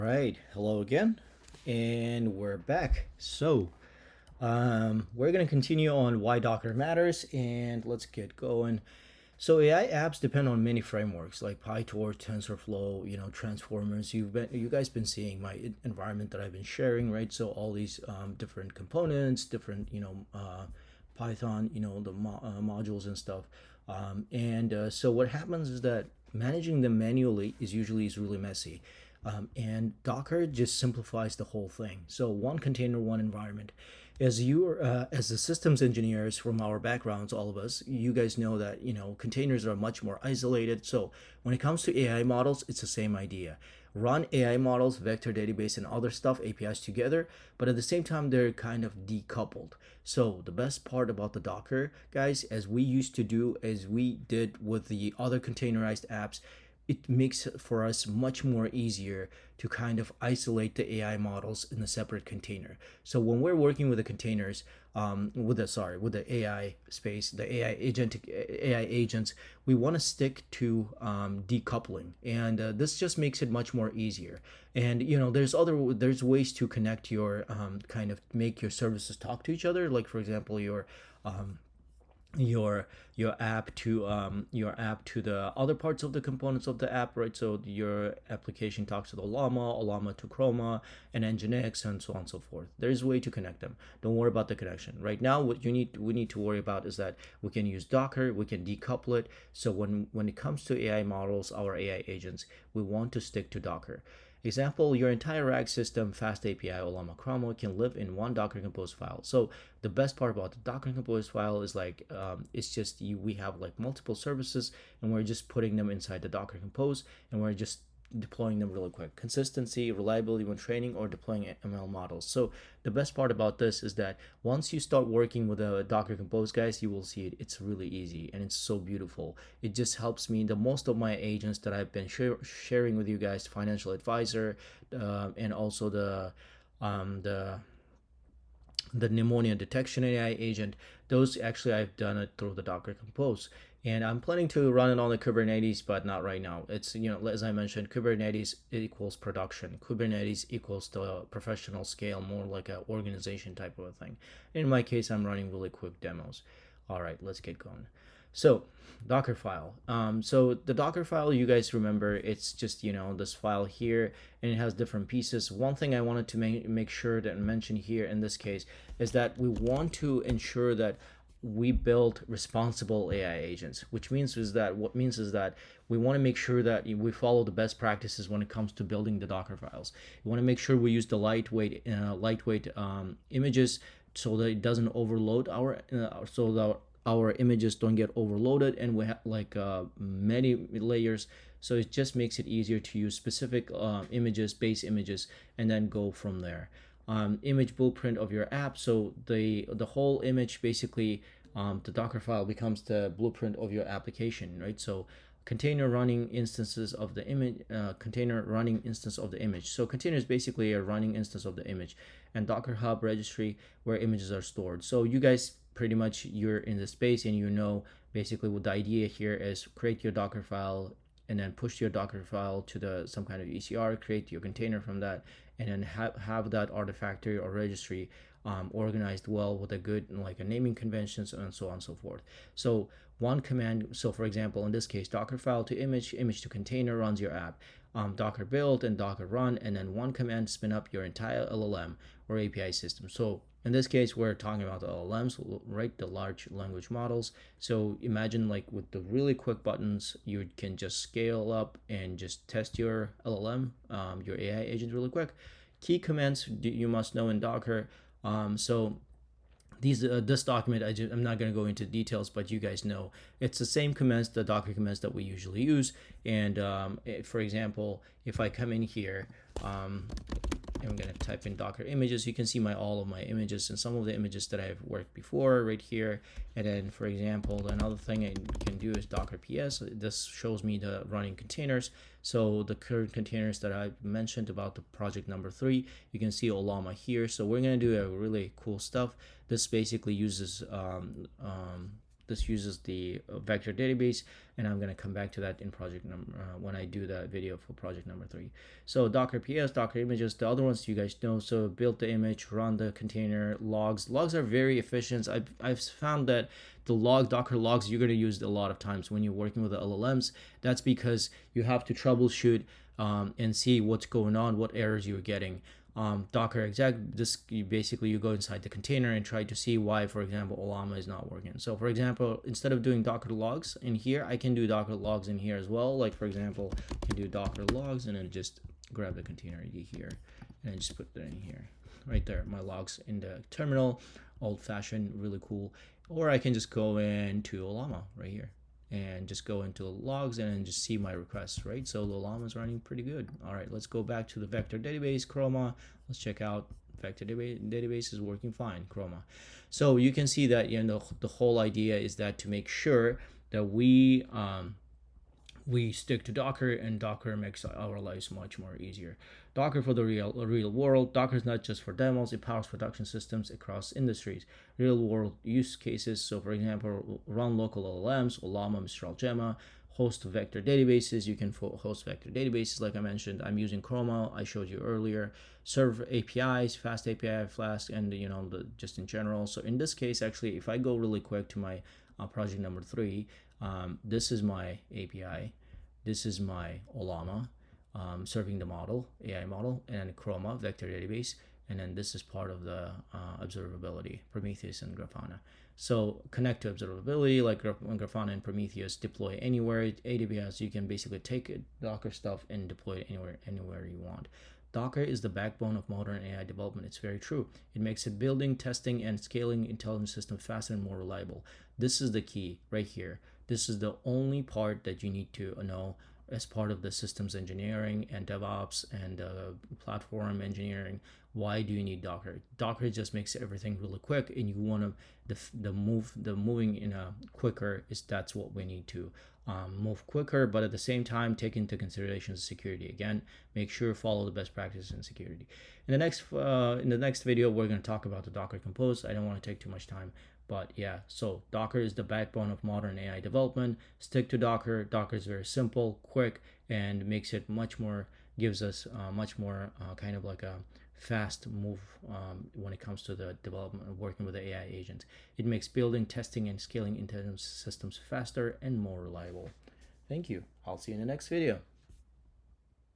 All right, hello again, and we're back. We're gonna continue on why Docker matters, and let's get going. So AI apps depend on many frameworks like PyTorch, TensorFlow, transformers. You guys been seeing my environment that I've been sharing, right? So all these different components, different Python, modules and stuff. So what happens is that managing them manually is really messy. And Docker just simplifies the whole thing. So one container, one environment. As the systems engineers from our backgrounds, all of us, you guys know that containers are much more isolated. So when it comes to AI models, it's the same idea. Run AI models, vector database, and other stuff, APIs together, but at the same time, they're kind of decoupled. So the best part about the Docker, guys, as we used to do, as we did with the other containerized apps, it makes it for us much more easier to kind of isolate the AI models in a separate container. So when we're working with the containers, with the AI space, the AI agents, we want to stick to decoupling, and this just makes it much more easier. And there's ways to connect your kind of make your services talk to each other. Like for example, um, your your app to the other parts of the components of the app, right? So your application talks to the Ollama to Chroma and Nginx and so on and so forth. There's a way to connect them. Don't worry about the connection right now. What we need to worry about is that we can use Docker, we can decouple it. So when it comes to AI models, our AI agents, we want to stick to Docker. Example, your entire RAG system, FastAPI, Ollama, Chroma can live in one Docker Compose file. So the best part about the Docker Compose file is like it's just we have like multiple services, and we're just putting them inside the Docker Compose, and we're just deploying them really quick. Consistency, reliability when training or deploying ML models. So the best part about this is that once you start working with a Docker Compose, guys, you will see it. It's really easy and it's so beautiful. It just helps me. The most of my agents that I've been sharing with you guys, financial advisor, and also um, the the pneumonia detection AI agent, those actually I've done it through the Docker Compose. And I'm planning to run it on the Kubernetes, but not right now. It's, as I mentioned, Kubernetes equals production. Kubernetes equals the professional scale, more like an organization type of a thing. In my case, I'm running really quick demos. All right, let's get going. So Docker file. So the Docker file, you guys remember, it's just this file here, and it has different pieces. One thing I wanted to make sure that mention here in this case is that we want to ensure that we build responsible AI agents, which means is that we want to make sure that we follow the best practices when it comes to building the Docker files. We want to make sure we use the lightweight images so that it doesn't overload so that our images don't get overloaded and we have like many layers. So it just makes it easier to use specific base images, and then go from there. Image blueprint of your app. So the whole image basically, the Docker file becomes the blueprint of your application, right? So container running instances of the image, container running instance of the image. So container is basically a running instance of the image, and Docker Hub registry where images are stored. So you guys pretty much, you're in the space and basically what the idea here is: create your Docker file and then push your Docker file to the some kind of ECR, create your container from that, and then have that artifactory or registry organized well with a good like a naming conventions and so on and so forth. So one command, so for example in this case, Docker file to image, image to container runs your app, Docker build and Docker run, and then one command spin up your entire LLM or API system. So in this case, we're talking about the LLMs, right? The large language models. So imagine like with the really quick buttons, you can just scale up and just test your LLM, your AI agent really quick. Key commands you must know in Docker. So this document, I'm not going to go into details, but you guys know it's the same commands, the Docker commands that we usually use. And for example, if I come in here, I'm going to type in Docker images. You can see all of my images and some of the images that I've worked before right here. And then, for example, another thing I can do is Docker PS. This shows me the running containers. So the current containers that I mentioned about the project number 3, you can see Ollama here. So we're going to do a really cool stuff. This basically uses This uses the vector database, and I'm going to come back to that in project number when I do the video for project number 3. So Docker PS, Docker images, the other ones you guys know. So build the image, run the container, logs. Logs are very efficient. I've found that the Docker logs you're going to use a lot of times when you're working with the LLMs. That's because you have to troubleshoot and see what's going on, what errors you're getting. Docker exec, this you go inside the container and try to see why, for example, Ollama is not working. So for example, instead of doing Docker logs in here, I can do Docker logs in here as well. Like for example, I can do Docker logs and then just grab the container ID here and just put that in here. Right there, my logs in the terminal, old fashioned, really cool. Or I can just go into Ollama right here and just go into logs and then just see my requests, right? So the Ollama is running pretty good. All right, let's go back to the vector database, Chroma. Let's check out vector database is working fine, Chroma. So you can see that, you know, the whole idea is that to make sure that we stick to Docker, and Docker makes our lives much more easier. Docker for the real world. Docker is not just for demos, it powers production systems across industries. Real world use cases. So for example, run local LLMs, Ollama, Mistral, Gemma, host vector databases. You can host vector databases like I mentioned. I'm using Chroma, I showed you earlier. Serve APIs, FastAPI, Flask, and you know, just in general. So in this case, actually, if I go really quick to my project number 3, this is my API. This is my Ollama, serving the model, AI model, and then Chroma, vector database, and then this is part of the observability, Prometheus and Grafana. So connect to observability, like Grafana and Prometheus, deploy anywhere. AWS, you can basically take Docker stuff and deploy it anywhere you want. Docker is the backbone of modern AI development. It's very true. It makes it building, testing, and scaling intelligent systems faster and more reliable. This is the key right here. This is the only part that you need to know as part of the systems engineering and DevOps and platform engineering. Why do you need Docker? Docker just makes everything really quick, and you want to the moving in a quicker is that's what we need to move quicker, but at the same time take into consideration security. Again, make sure follow the best practices in security. In the next video, we're going to talk about the Docker Compose. I don't want to take too much time. But yeah, so Docker is the backbone of modern AI development. Stick to Docker. Docker is very simple, quick, and makes it much more, gives us much more kind of like a fast move when it comes to the development of working with the AI agents. It makes building, testing, and scaling intelligent systems faster and more reliable. Thank you. I'll see you in the next video.